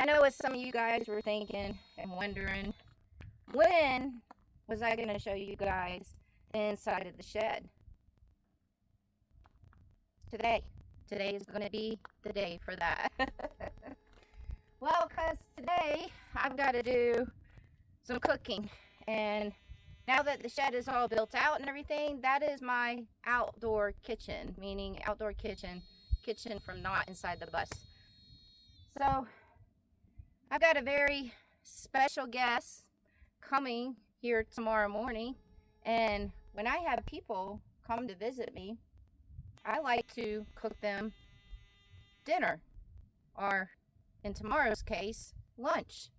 I know what some of you guys were thinking and wondering, when was I going to show you guys the inside of the shed? Today. Today is going to be the day for that. Well, because today I've got to do some cooking, and now that the shed is all built out and everything, that is my outdoor kitchen, meaning outdoor kitchen from not inside the bus. So I've got a very special guest coming here tomorrow morning, and when I have people come to visit me, I like to cook them dinner, or in tomorrow's case, lunch.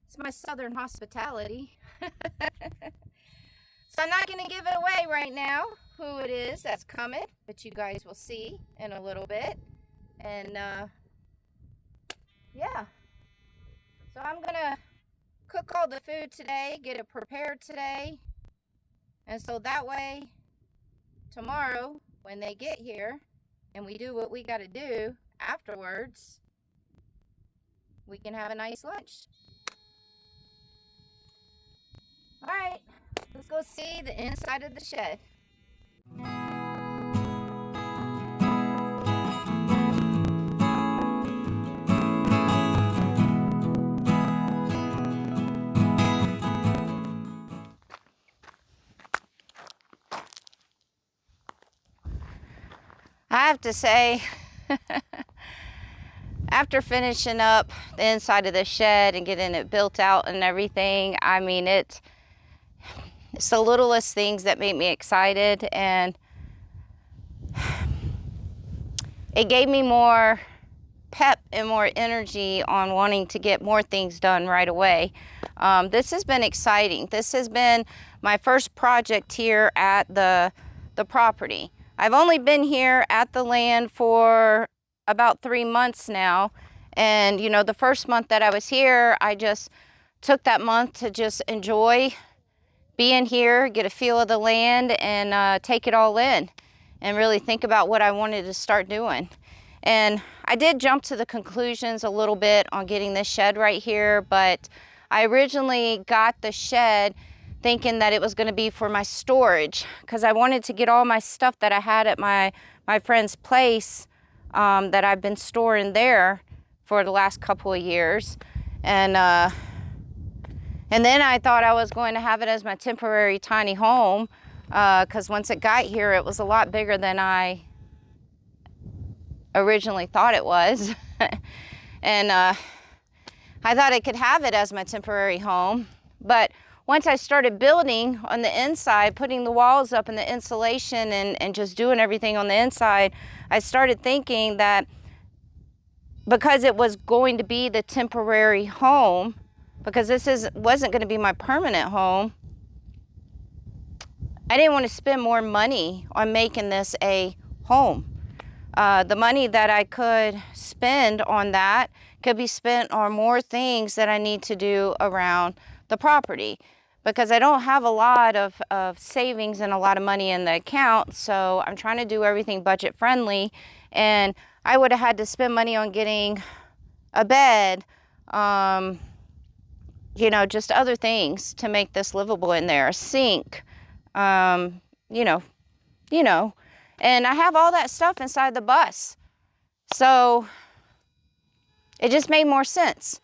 It's my southern hospitality. So I'm not going to give it away right now who it is that's coming, but you guys will see in a little bit. And yeah, so I'm going to cook all the food today, get it prepared today, and so that way tomorrow when they get here and we do what we got to do afterwards, we can have a nice lunch. All right, let's go see the inside of the shed. I have to say, after finishing up the inside of the shed and getting it built out and everything, I mean, it's the littlest things that make me excited, and it gave me more pep and more energy on wanting to get more things done right away. This has been exciting. This has been my first project here at the property. I've only been here at the land for about 3 months now, and you know, the first month that I was here, I just took that month to just enjoy being here, get a feel of the land, and take it all in and really think about what I wanted to start doing. And I did jump to the conclusions a little bit on getting this shed right here, but I originally got the shed thinking that it was going to be for my storage, because I wanted to get all my stuff that I had at my friend's place that I've been storing there for the last couple of years. And then I thought I was going to have it as my temporary tiny home, because once it got here, it was a lot bigger than I originally thought it was. And I thought I could have it as my temporary home. But once I started building on the inside, putting the walls up and the insulation and just doing everything on the inside, I started thinking that because it was going to be the temporary home, because this wasn't going to be my permanent home, I didn't want to spend more money on making this a home. The money that I could spend on that could be spent on more things that I need to do around the property, because I don't have a lot of savings and a lot of money in the account. So I'm trying to do everything budget friendly, and I would have had to spend money on getting a bed, you know, just other things to make this livable in there, a sink, you know, and I have all that stuff inside the bus. So it just made more sense.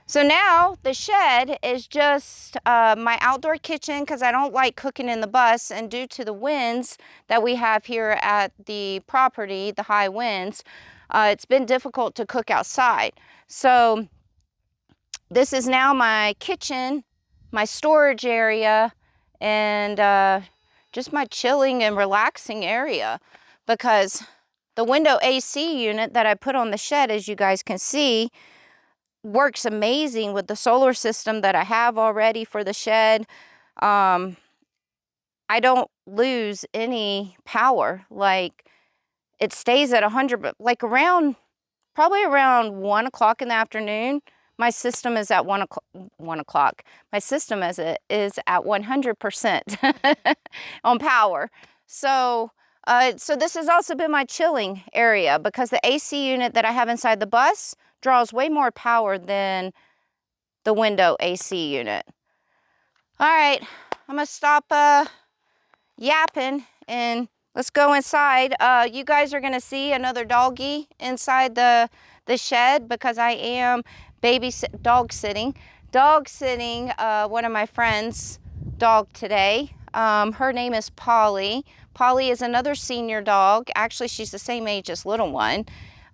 So now the shed is just my outdoor kitchen, because I don't like cooking in the bus, and due to the winds that we have here at the property, the high winds, it's been difficult to cook outside. So this is now my kitchen, my storage area, and just my chilling and relaxing area, because the window AC unit that I put on the shed, as you guys can see, works amazing with the solar system that I have already for the shed. I don't lose any power. Like, it stays at 100, but like probably around 1 o'clock in the afternoon, my system is at 1 o'clock. My system is at 100% on power. So this has also been my chilling area, because the AC unit that I have inside the bus draws way more power than the window AC unit. All right, I'm gonna stop yapping and let's go inside. You guys are gonna see another doggy inside the shed because I am dog sitting one of my friends' dog today. Her name is Polly. Polly is another senior dog. Actually, she's the same age as Little One.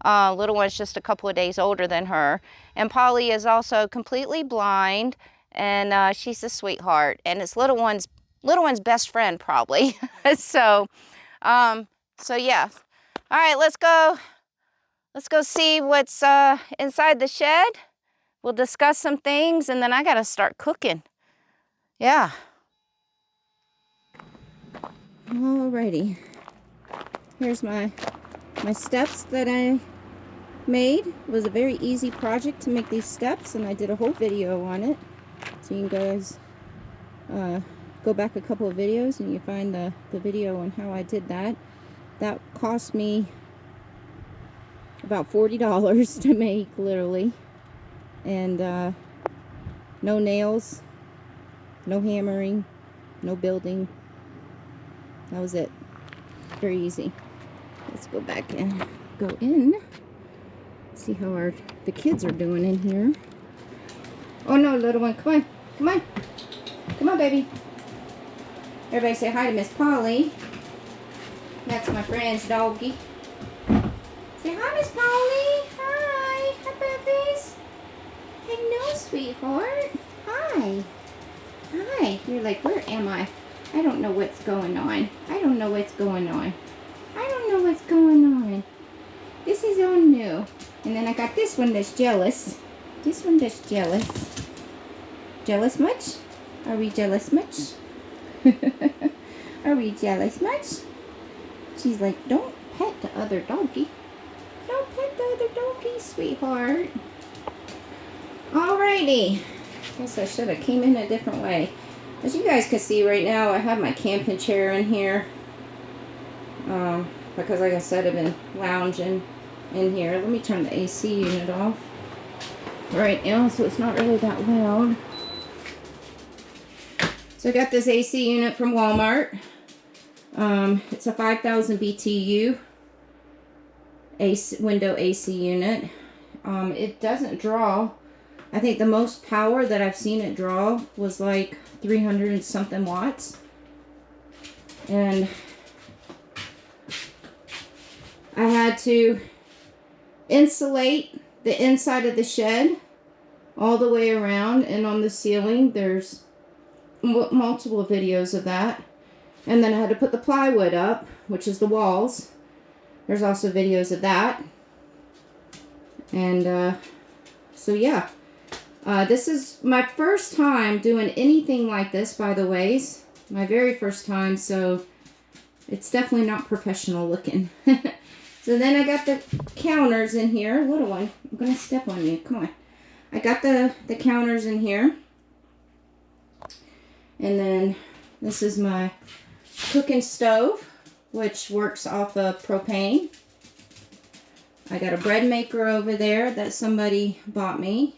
Little One's just a couple of days older than her. And Polly is also completely blind, and she's a sweetheart. And it's Little One's best friend, probably. So yeah. All right, let's go see what's inside the shed. We'll discuss some things, and then I gotta start cooking. Yeah. Alrighty. Here's my steps that I made. It was a very easy project to make these steps, and I did a whole video on it. So you can guys go back a couple of videos and you find the video on how I did that. That cost me about $40 to make, literally. And no nails, no hammering, no building. That was it. Very easy. Let's go back and go in. See how the kids are doing in here. Oh no, Little One, come on. Come on. Come on, baby. Everybody say hi to Miss Polly. That's my friend's doggy. Say hi, Miss Polly. Hi. Hi, babies. Hello, sweetheart. Hi. Hi. You're like, where am I? I don't know what's going on. I don't know what's going on. I don't know what's going on. This is all new. And then I got this one that's jealous. This one that's jealous. Jealous much? Are we jealous much? Are we jealous much? She's like, don't pet the other doggy. Don't pet the other doggy, sweetheart. Alrighty. Guess I should have came in a different way. As you guys can see right now, I have my camping chair in here. Because like I said, I've been lounging in here. Let me turn the AC unit off right now so it's not really that loud. So I got this AC unit from Walmart. It's a 5,000 BTU window AC unit. It doesn't draw. I think the most power that I've seen it draw was like 300 and something watts. And I had to insulate the inside of the shed all the way around, and on the ceiling there's multiple videos of that. And then I had to put the plywood up, which is the walls. There's also videos of that. And so yeah, this is my first time doing anything like this, by the ways. My very first time, so it's definitely not professional looking. So then I got the counters in here. Little One, I'm gonna step on you. Come on. I got the counters in here. And then this is my cooking stove, which works off of propane. I got a bread maker over there that somebody bought me.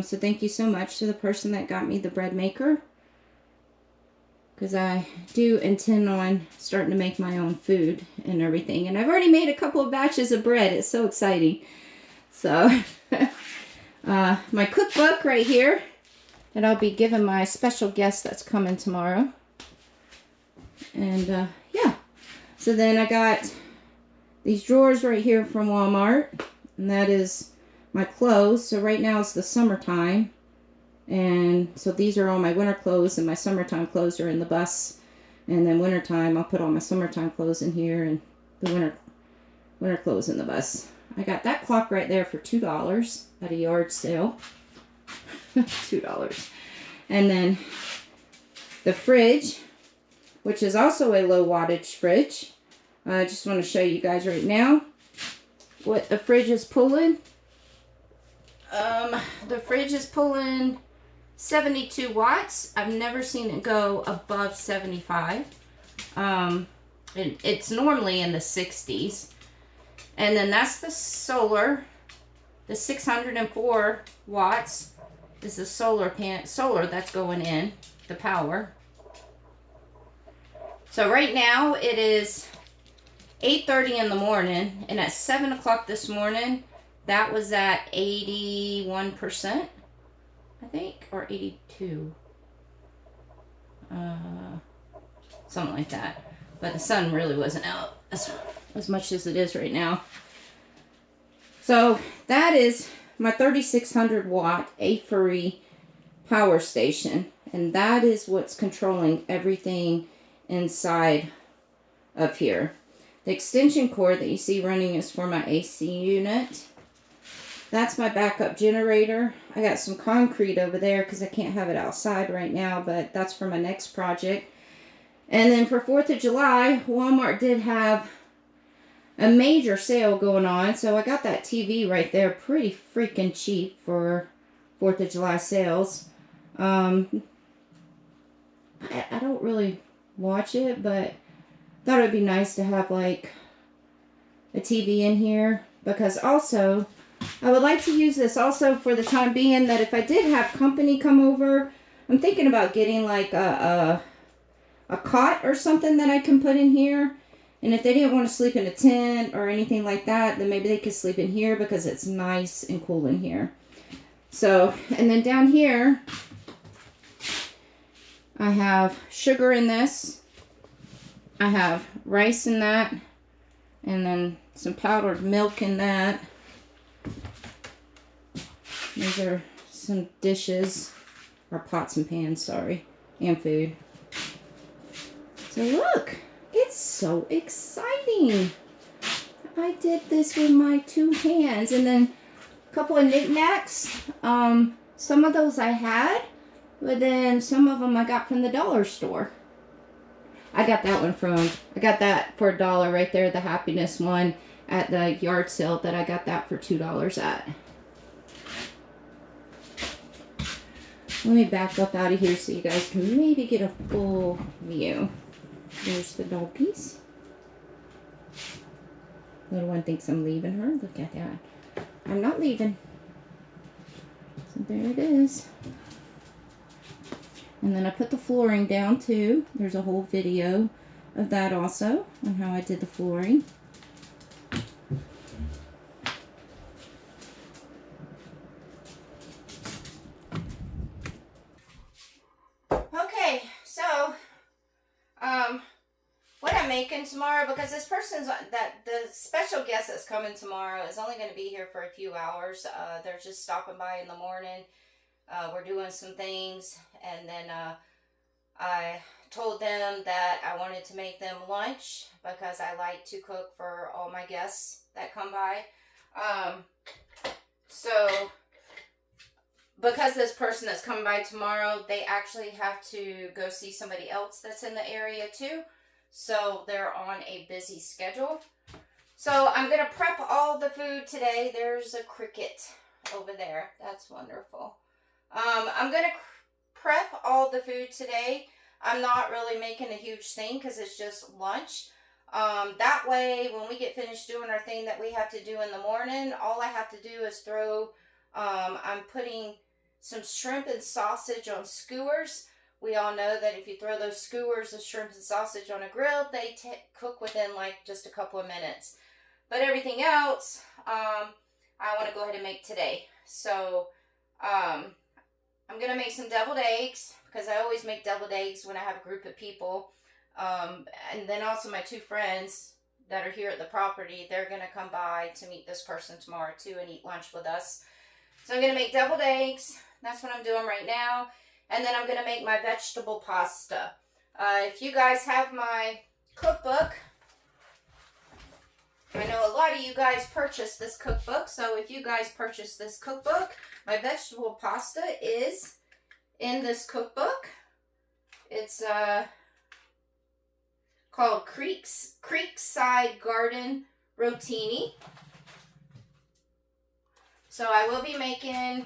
So thank you so much to the person that got me the bread maker, because I do intend on starting to make my own food and everything. And I've already made a couple of batches of bread. It's so exciting. So my cookbook right here that I'll be giving my special guest that's coming tomorrow. And yeah, so then I got these drawers right here from Walmart, and that is my clothes. So right now it's the summertime, and so these are all my winter clothes, and my summertime clothes are in the bus. And then wintertime, I'll put all my summertime clothes in here, and the winter clothes in the bus. I got that clock right there for $2 at a yard sale. $2. And then the fridge, which is also a low wattage fridge. I just want to show you guys right now what the fridge is pulling. The fridge is pulling 72 watts. I've never seen it go above 75. It's normally in the 60s. And then that's the solar The 604 watts is the solar that's going in, the power. So right now it is 8:30 in the morning, and at 7 o'clock this morning, that was at 81%, I think, or 82. Something like that. But the sun really wasn't out as much as it is right now. So that is my 3600 watt A-Free power station, and that is what's controlling everything inside of here. The extension cord that you see running is for my AC unit. That's my backup generator. I got some concrete over there because I can't have it outside right now, but that's for my next project. And then for 4th of July, Walmart did have a major sale going on, so I got that TV right there pretty freaking cheap for 4th of July sales. I don't really watch it, but thought it would be nice to have like a TV in here, because also I would like to use this also for the time being that if I did have company come over, I'm thinking about getting like a cot or something that I can put in here. And if they didn't want to sleep in a tent or anything like that, then maybe they could sleep in here because it's nice and cool in here. So, and then down here, I have sugar in this. I have rice in that. And then some powdered milk in that. These are some dishes, or pots and pans, sorry, and food. So look. It's so exciting. I did this with my 2 hands. And then a couple of knickknacks. Some of those I had, but then some of them I got from the dollar store. I got that for $1 right there, the happiness one at the yard sale that I got that for $2 at. Let me back up out of here so you guys can maybe get a full view. There's the doggies. Little one thinks I'm leaving her. Look at that. I'm not leaving. So there it is. And then I put the flooring down too. There's a whole video of that also on how I did the flooring. Okay, so what I'm making tomorrow, because this person's the special guest that's coming tomorrow is only going to be here for a few hours. They're just stopping by in the morning. We're doing some things, and then I told them that I wanted to make them lunch because I like to cook for all my guests that come by. So because this person that's coming by tomorrow, they actually have to go see somebody else that's in the area too. So they're on a busy schedule. So I'm going to prep all the food today. There's a cricket over there. That's wonderful. I'm going to prep all the food today. I'm not really making a huge thing because it's just lunch. That way, when we get finished doing our thing that we have to do in the morning, all I have to do is throw, I'm putting some shrimp and sausage on skewers. We all know that if you throw those skewers of shrimp and sausage on a grill, they cook within like just a couple of minutes. But everything else, I want to go ahead and make today. So, I'm going to make some deviled eggs because I always make deviled eggs when I have a group of people. And then also my 2 friends that are here at the property, they're going to come by to meet this person tomorrow too and eat lunch with us. So I'm going to make deviled eggs. That's what I'm doing right now. And then I'm going to make my vegetable pasta. If you guys have my cookbook, I know a lot of you guys purchased this cookbook. So if you guys purchased this cookbook, my vegetable pasta is in this cookbook. It's called Creekside Garden Rotini. So I will be making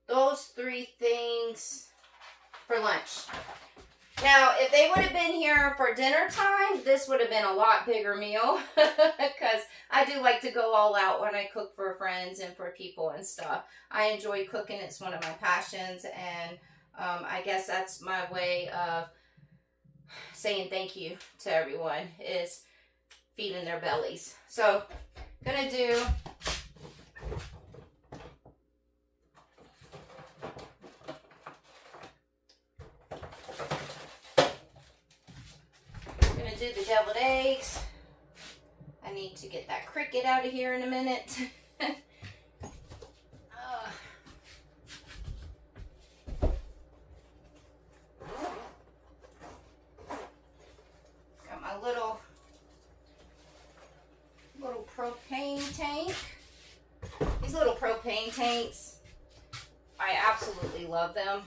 those 3 things for lunch. Now, if they would have been here for dinner time, this would have been a lot bigger meal because I do like to go all out when I cook for friends and for people and stuff. I enjoy cooking. It's one of my passions, and I guess that's my way of saying thank you to everyone, is feeding their bellies. So, gonna do the deviled eggs. I need to get that cricket out of here in a minute. Got my little propane tank. These little propane tanks, I absolutely love them.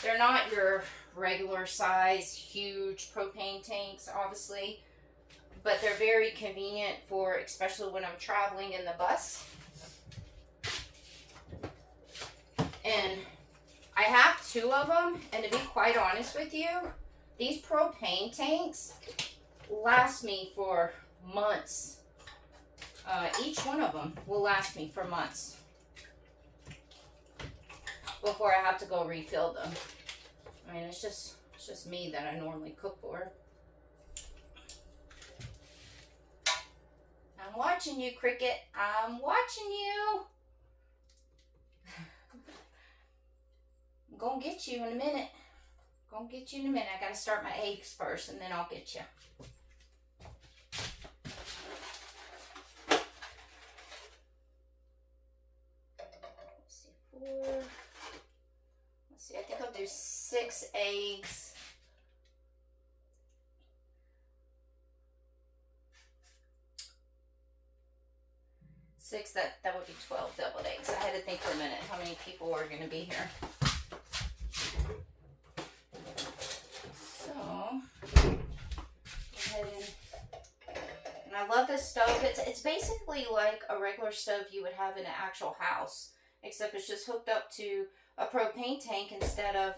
They're not your regular size, huge propane tanks, obviously, but they're very convenient for, especially when I'm traveling in the bus. And I have 2 of them, and to be quite honest with you, these propane tanks last me for months. Each one of them will last me for months before I have to go refill them. I mean, it's just me that I normally cook for. I'm watching you, Cricket. I'm watching you. I'm gonna get you in a minute. Gonna get you in a minute. I gotta start my eggs first, and then I'll get you. Let's see, 4. Let's see, I think I'll do 6 eggs. That would be 12 deviled eggs. I had to think for a minute how many people are going to be here. So, go ahead and I love this stove. It's basically like a regular stove you would have in an actual house, except it's just hooked up to a propane tank instead of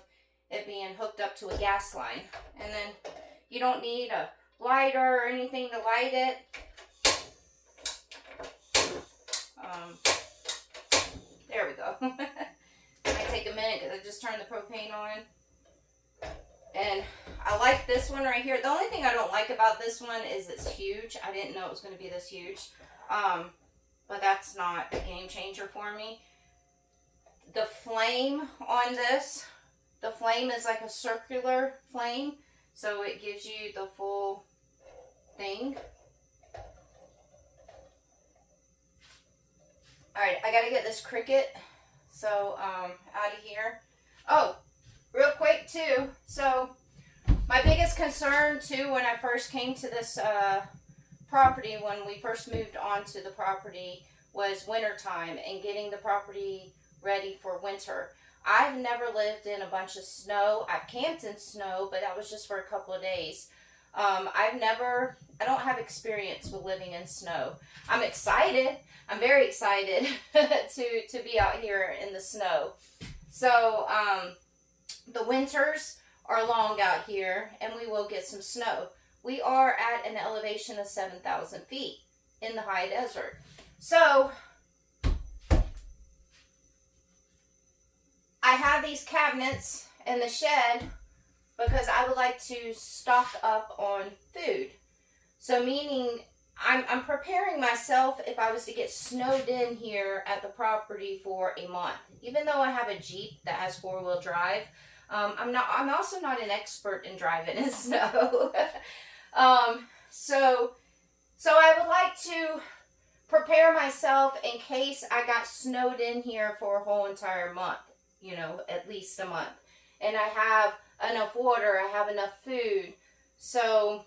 it being hooked up to a gas line. And then you don't need a lighter or anything to light it. There we go. It might take a minute because I just turned the propane on. And I like this one right here. The only thing I don't like about this one is it's huge. I didn't know it was going to be this huge. But that's not a game changer for me. The flame on this, the flame is like a circular flame. So it gives you the full thing. Alright, I gotta get this cricket, so, out of here. Oh, real quick, too, so, my biggest concern, too, when I first came to this, property, when we first moved onto the property, was wintertime and getting the property ready for winter. I've never lived in a bunch of snow. I've camped in snow, but that was just for a couple of days. I don't have experience with living in snow. I'm excited. I'm very excited to be out here in the snow. So, the winters are long out here, and we will get some snow. We are at an elevation of 7,000 feet in the high desert. So, I have these cabinets in the shed because I would like to stock up on food. So meaning I'm preparing myself if I was to get snowed in here at the property for a month. Even though I have a Jeep that has 4-wheel drive, I'm also not an expert in driving in snow. So I would like to prepare myself in case I got snowed in here for a whole entire month, you know, at least a month. And I have enough water, I have enough food. So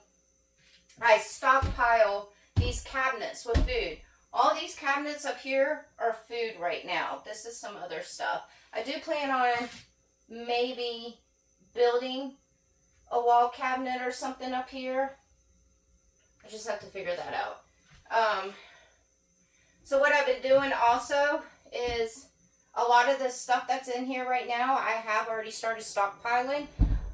I stockpile these cabinets with food. All these cabinets up here are food right now. This is some other stuff. I do plan on maybe building a wall cabinet or something up here. I just have to figure that out. So what I've been doing also is a lot of the stuff that's in here right now, I have already started stockpiling.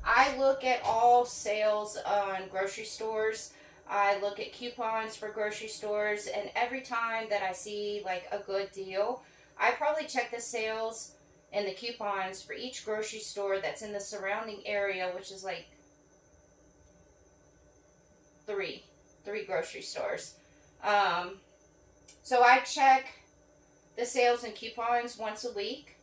I look at all sales on grocery stores. I look at coupons for grocery stores, and every time that I see like a good deal, I probably check the sales and the coupons for each grocery store that's in the surrounding area, which is like three grocery stores. So I check the sales and coupons once a week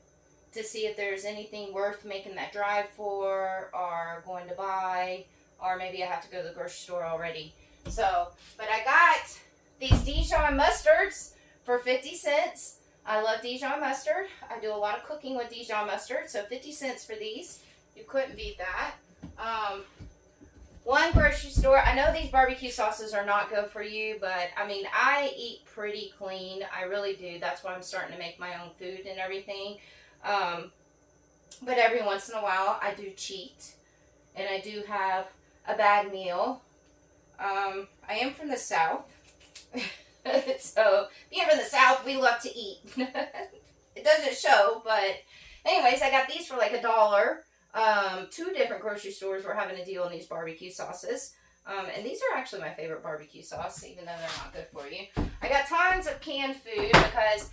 to see if there's anything worth making that drive for or going to buy, or maybe I have to go to the grocery store already. So, but I got these Dijon mustards for 50 cents. I love Dijon mustard. I do a lot of cooking with Dijon mustard, so 50 cents for these. You couldn't beat that. One grocery store, I know these barbecue sauces are not good for you, but I mean, I eat pretty clean. I really do. That's why I'm starting to make my own food and everything. But every once in a while, I do cheat, and I do have a bad meal. I am from the South, so being from the South, we love to eat. It doesn't show, but anyways, I got these for like $1. Two different grocery stores were having a deal on these barbecue sauces. And these are actually my favorite barbecue sauce, even though they're not good for you. I got tons of canned food because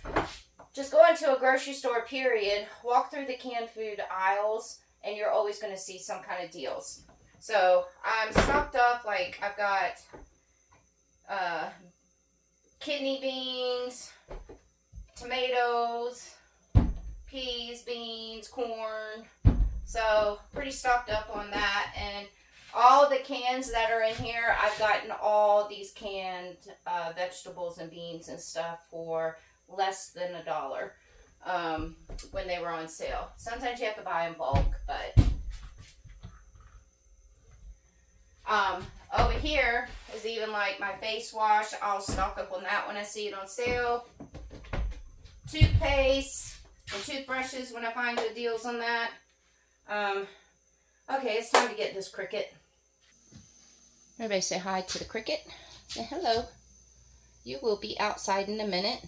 just go into a grocery store, period, walk through the canned food aisles, and you're always going to see some kind of deals. So I'm stocked up. Like, I've got kidney beans, tomatoes, peas, beans, corn. So pretty stocked up on that. And all the cans that are in here, I've gotten all these canned vegetables and beans and stuff for less than $1 when they were on sale. Sometimes you have to buy in bulk, but over here is even like my face wash. I'll stock up on that when I see it on sale. Toothpaste and toothbrushes when I find good deals on that. Okay, it's time to get this cricket. Everybody say hi to the cricket. Say hello. You will be outside in a minute.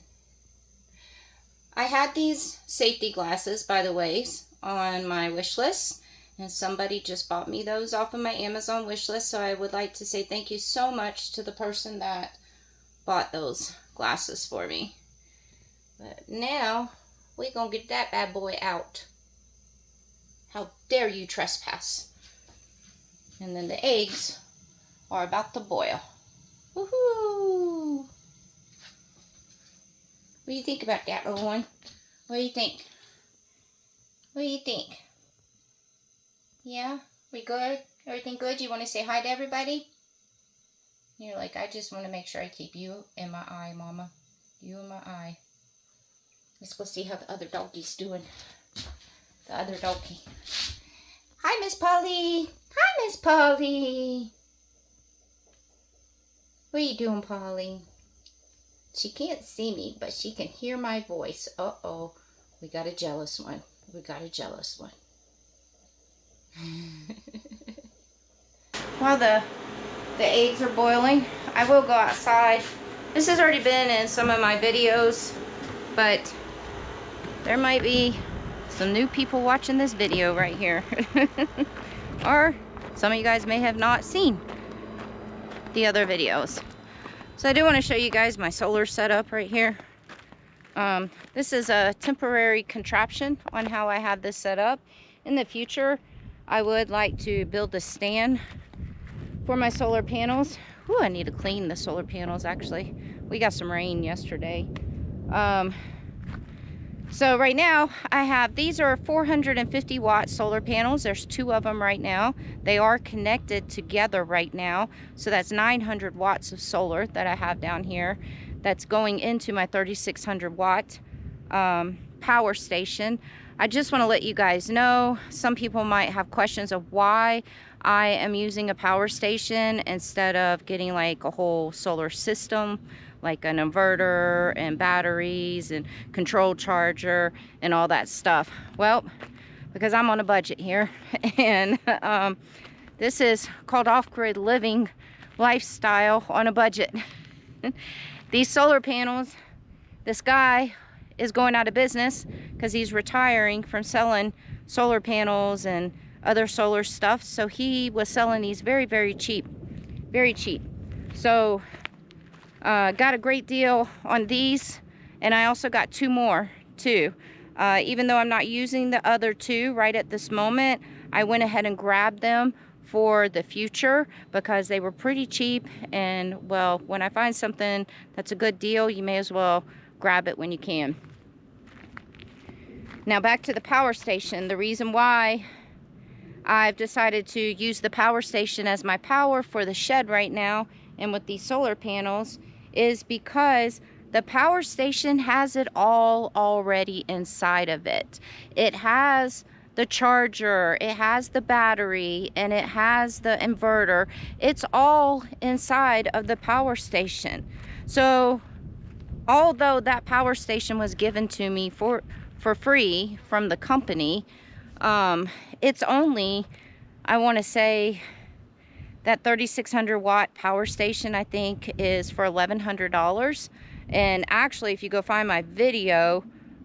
I had these safety glasses, by the way, on my wish list, and somebody just bought me those off of my Amazon wish list, so I would like to say thank you so much to the person that bought those glasses for me. But now, we're going to get that bad boy out. How dare you trespass? And then the eggs are about to boil. Woohoo! What do you think about that, little one? What do you think? What do you think? Yeah? We good? Everything good? You want to say hi to everybody? You're like, I just want to make sure I keep you in my eye, Mama. You in my eye. Let's go see how the other doggy's doing. The other doggy. Hi, Miss Polly. Hi, Miss Polly. What are you doing, Polly? She can't see me, but she can hear my voice. Uh-oh. We got a jealous one. We got a jealous one. While the eggs are boiling, I will go outside. This has already been in some of my videos, but there might be some new people watching this video right here. Or some of you guys may have not seen the other videos. So I do want to show you guys my solar setup right here. This is a temporary contraption on how I have this set up. In the future, I would like to build a stand for my solar panels. Ooh, I need to clean the solar panels actually. We got some rain yesterday. So right now I have, these are 450 watt solar panels. There's 2 of them right now. They are connected together right now. So that's 900 watts of solar that I have down here. That's going into my 3600 watt power station. I just want to let you guys know, some people might have questions of why I am using a power station instead of getting like a whole solar system, like an inverter and batteries and control charger and all that stuff. Well, because I'm on a budget here, and this is called off-grid living lifestyle on a budget. These solar panels, this guy is going out of business because he's retiring from selling solar panels and other solar stuff. So he was selling these very, very cheap. Very cheap. So got a great deal on these, and I also got 2 more too. Even though I'm not using the other 2 right at this moment, I went ahead and grabbed them for the future because they were pretty cheap. And well, when I find something that's a good deal, you may as well grab it when you can. Now back to the power station. The reason why I've decided to use the power station as my power for the shed right now and with these solar panels is because the power station has it all already inside of it. It has the charger, it has the battery, and it has the inverter. It's all inside of the power station. So although that power station was given to me for free from the company, it's only, I want to say, that 3600 watt power station I think is for $1,100. And actually, if you go find my video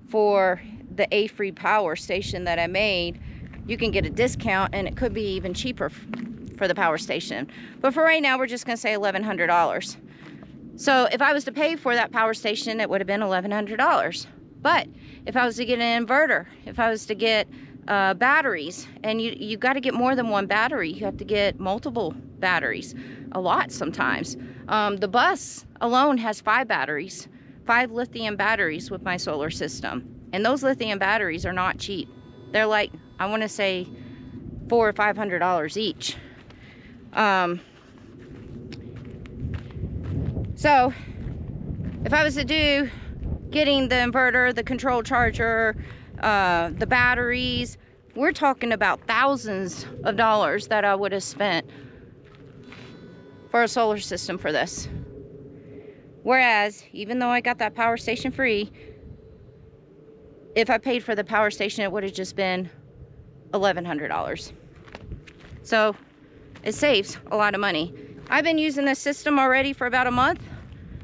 for the A-free power station that I made, you can get a discount, and it could be even cheaper for the power station. But for right now, we're just going to say $1,100. So if I was to pay for that power station, it would have been $1,100. But if I was to get an inverter, if I was to get batteries, and you got to get more than one battery, you have to get multiple batteries, a lot sometimes. The bus alone has 5 batteries, 5 lithium batteries with my solar system, and those lithium batteries are not cheap. They're like, I want to say $400 or $500 each. So if I was to do getting the inverter, the control charger, the batteries, we're talking about thousands of dollars that I would have spent for a solar system for this. Whereas, even though I got that power station free, if I paid for the power station, it would have just been $1,100. So it saves a lot of money. I've been using this system already for about a month.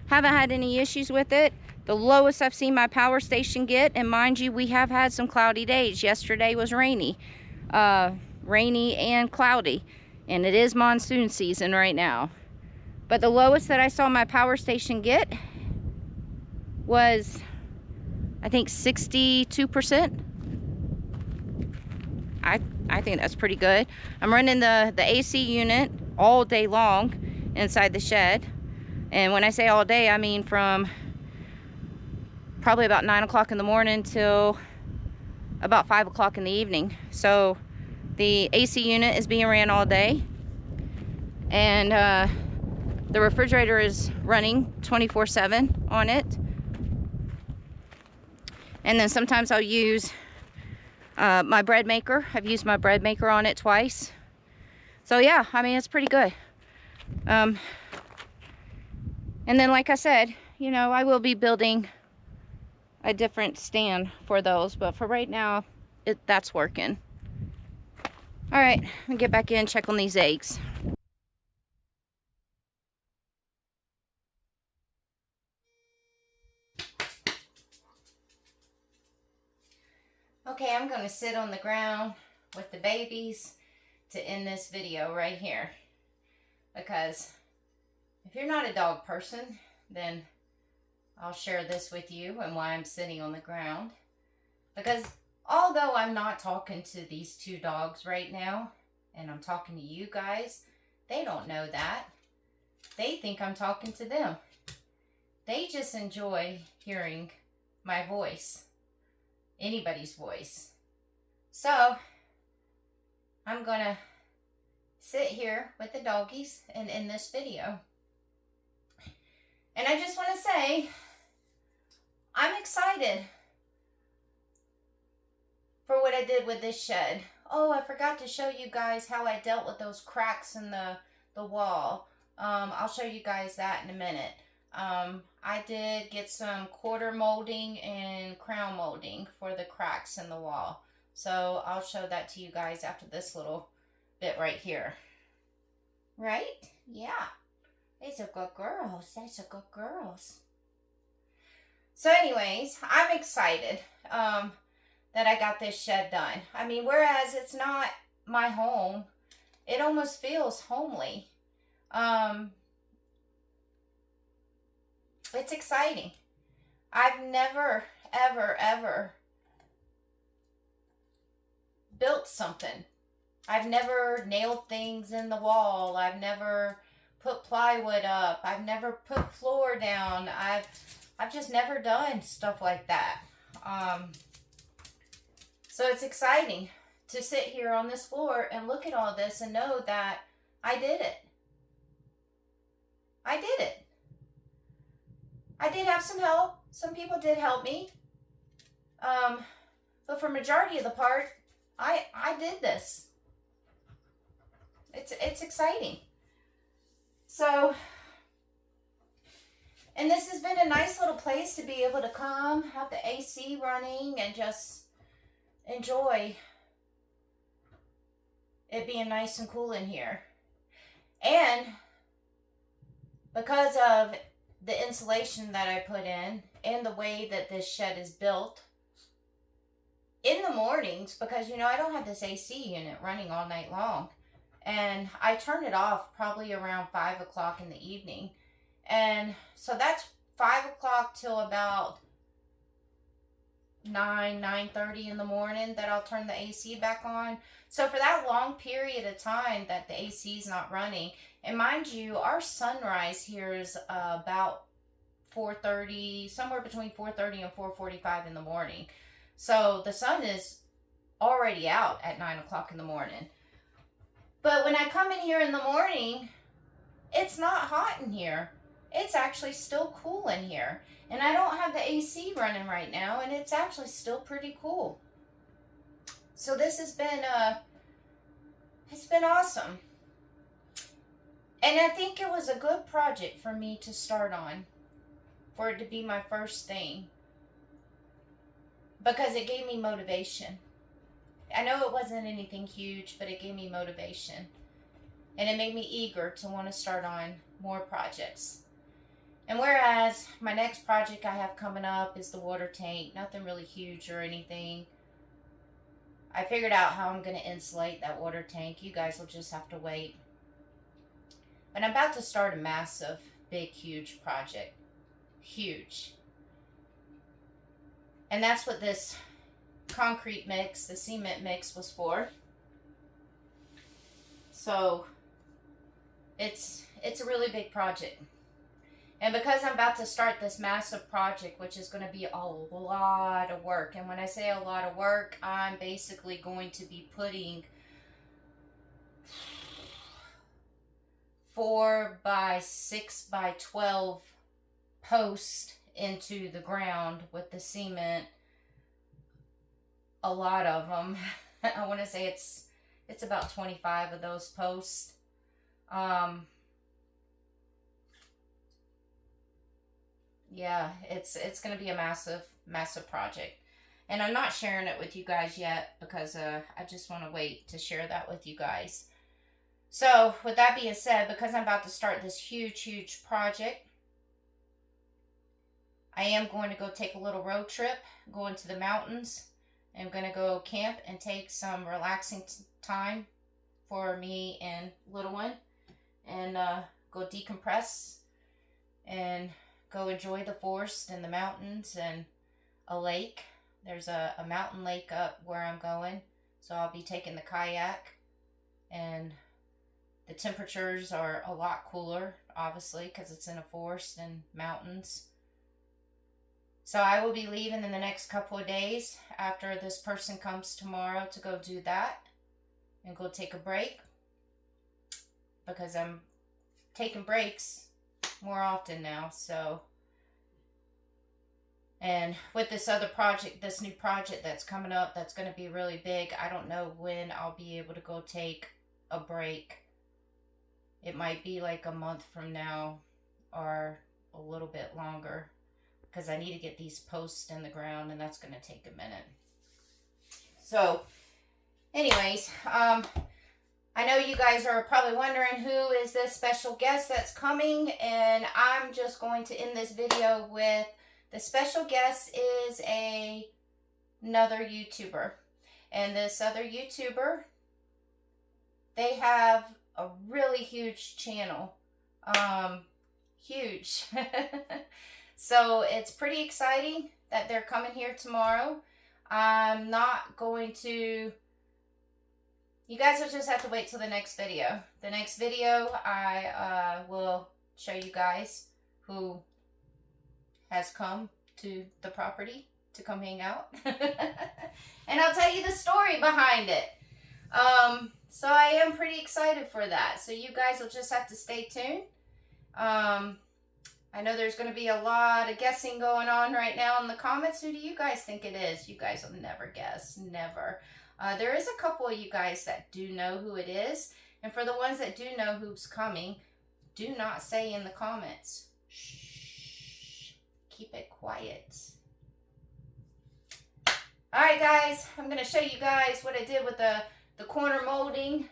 Haven't had any issues with it. The lowest I've seen my power station get, and mind you, we have had some cloudy days. Yesterday was rainy. Rainy and cloudy. And it is monsoon season right now. But the lowest that I saw my power station get was, I think, 62%. I think that's pretty good. I'm running the AC unit all day long inside the shed. And when I say all day, I mean from probably about 9 o'clock in the morning till about 5 o'clock in the evening. So the AC unit is being ran all day, and the refrigerator is running 24/7 on it. And then sometimes I'll use my bread maker. I've used my bread maker on it twice. So yeah, I mean, it's pretty good. And then, like I said, you know, I will be building a different stand for those, but for right now, that's working. All right, I'm gonna get back in, check on these eggs. Okay, I'm gonna sit on the ground with the babies to end this video right here, because if you're not a dog person, then I'll share this with you and why I'm sitting on the ground. Because although I'm not talking to these 2 dogs right now, and I'm talking to you guys, they don't know that. They think I'm talking to them. They just enjoy hearing my voice, anybody's voice. So I'm gonna sit here with the doggies and end this video. And I just want to say, I'm excited for what I did with this shed. Oh, I forgot to show you guys how I dealt with those cracks in the wall. I'll show you guys that in a minute. I did get some quarter molding and crown molding for the cracks in the wall. So I'll show that to you guys after this little bit right here. Right? Yeah. These are good girls. These are good girls. So anyways, I'm excited. that I got this shed done. I mean, whereas it's not my home, it almost feels homely. It's exciting. I've never, ever, ever built something. I've never nailed things in the wall. I've never put plywood up. I've never put floor down. I've just never done stuff like that. So it's exciting to sit here on this floor and look at all this and know that I did it. I did it. I did have some help. Some people did help me. But for majority of the part, I did this. It's exciting. So, and this has been a nice little place to be able to come, have the AC running, and just enjoy it being nice and cool in here. And because of the insulation that I put in and the way that this shed is built, in the mornings, because, you know, I don't have this AC unit running all night long, and I turn it off probably around 5 o'clock in the evening. And so that's 5 o'clock till about 9:30 in the morning that I'll turn the AC back on. So for that long period of time that the AC is not running, and mind you, our sunrise here is about 4:30, somewhere between 4:30 and 4:45 in the morning. So the sun is already out at 9 o'clock in the morning. But when I come in here in the morning, it's not hot in here. It's actually still cool in here. And I don't have the AC running right now, and it's actually still pretty cool. So this has been, it's been awesome. And I think it was a good project for me to start on, for it to be my first thing, because it gave me motivation. I know it wasn't anything huge, but it gave me motivation. And it made me eager to want to start on more projects. And whereas my next project I have coming up is the water tank, nothing really huge or anything. I figured out how I'm going to insulate that water tank. You guys will just have to wait. But I'm about to start a massive, big, huge project. Huge. And that's what this concrete mix, the cement mix, was for. So it's a really big project. And because I'm about to start this massive project, which is going to be a lot of work, and when I say a lot of work, I'm basically going to be putting 4 by 6 by 12 posts into the ground with the cement. A lot of them. I want to say it's about 25 of those posts. Yeah, it's going to be a massive project. And I'm not sharing it with you guys yet because I just want to wait to share that with you guys. So, with that being said, because I'm about to start this huge project, I am going to go take a little road trip, go into the mountains. I'm going to go camp and take some relaxing time for me and little one, and go decompress and go enjoy the forest and the mountains and a lake. There's a mountain lake up where I'm going, so I'll be taking the kayak, and the temperatures are a lot cooler, obviously, because it's in a forest and mountains. So I will be leaving in the next couple of days after this person comes tomorrow to go do that and go take a break, because I'm taking breaks more often now. So, and with this other project, this new project that's coming up, that's going to be really big, I don't know when I'll be able to go take a break. It might be like a month from now or a little bit longer, because I need to get these posts in the ground, and that's going to take a minute. So, anyways, I know you guys are probably wondering who is this special guest that's coming, and I'm just going to end this video with the special guest is a another YouTuber. And this other YouTuber, they have a really huge channel. Huge. So it's pretty exciting that they're coming here tomorrow. I'm not going to... You guys will just have to wait till the next video. The next video, I will show you guys who has come to the property to come hang out. And I'll tell you the story behind it. So I am pretty excited for that. So you guys will just have to stay tuned. I know there's going to be a lot of guessing going on right now in the comments. Who do you guys think it is? You guys will never guess. Never. There is a couple of you guys that do know who it is. And for the ones that do know who's coming, do not say in the comments. Shh. Keep it quiet. Alright guys, I'm going to show you guys what I did with the corner molding.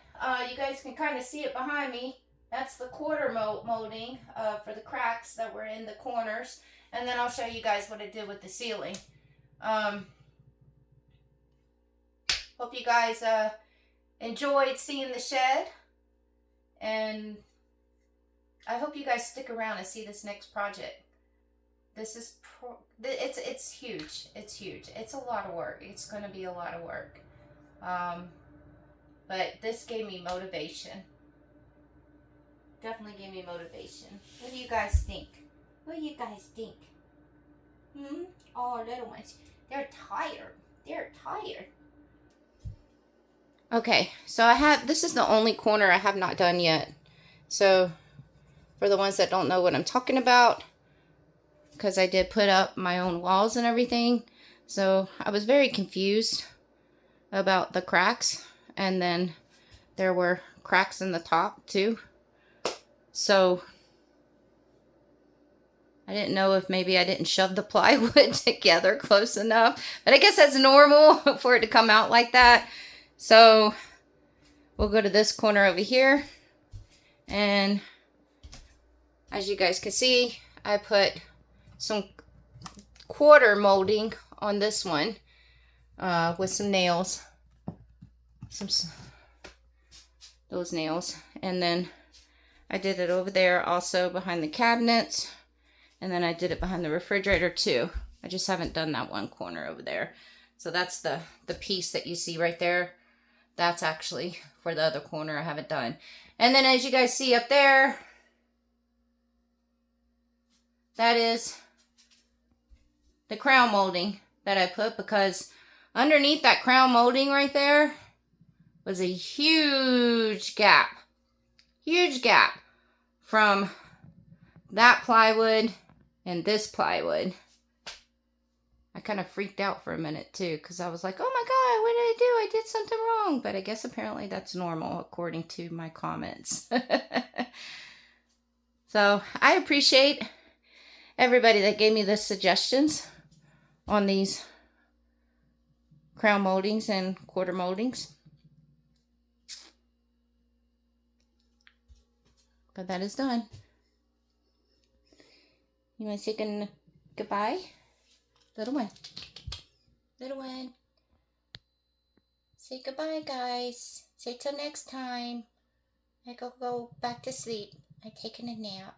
You guys can kind of see it behind me. That's the quarter molding for the cracks that were in the corners. And then I'll show you guys what I did with the ceiling. Hope you guys enjoyed seeing the shed. And I hope you guys stick around and see this next project. This is, it's huge. It's huge. It's a lot of work. It's going to be a lot of work. But this gave me motivation. Definitely gave me motivation. What do you guys think? What do you guys think? Oh, little ones. They're tired. They're tired. Okay, so this is the only corner I have not done yet. So, for the ones that don't know what I'm talking about, because I did put up my own walls and everything. So, I was very confused about the cracks. And then there were cracks in the top too. So I didn't know if maybe I didn't shove the plywood together close enough. But I guess that's normal for it to come out like that. So we'll go to this corner over here. And as you guys can see, I put some quarter molding on this one with some nails. Those nails. And then I did it over there also behind the cabinets. And then I did it behind the refrigerator too. I just haven't done that one corner over there. So that's the piece that you see right there. That's actually for the other corner I haven't done. And then as you guys see up there, that is the crown molding that I put, because underneath that crown molding right there was a huge gap. Huge gap from that plywood and this plywood. I kind of freaked out for a minute too, because I was like, oh my God, what did I do? I did something wrong. But I guess apparently that's normal according to my comments. So I appreciate everybody that gave me the suggestions on these crown moldings and quarter moldings. But that is done. You want to say goodbye? Little one. Little one. Say goodbye, guys. Say till next time. I go back to sleep. I'm taking a nap.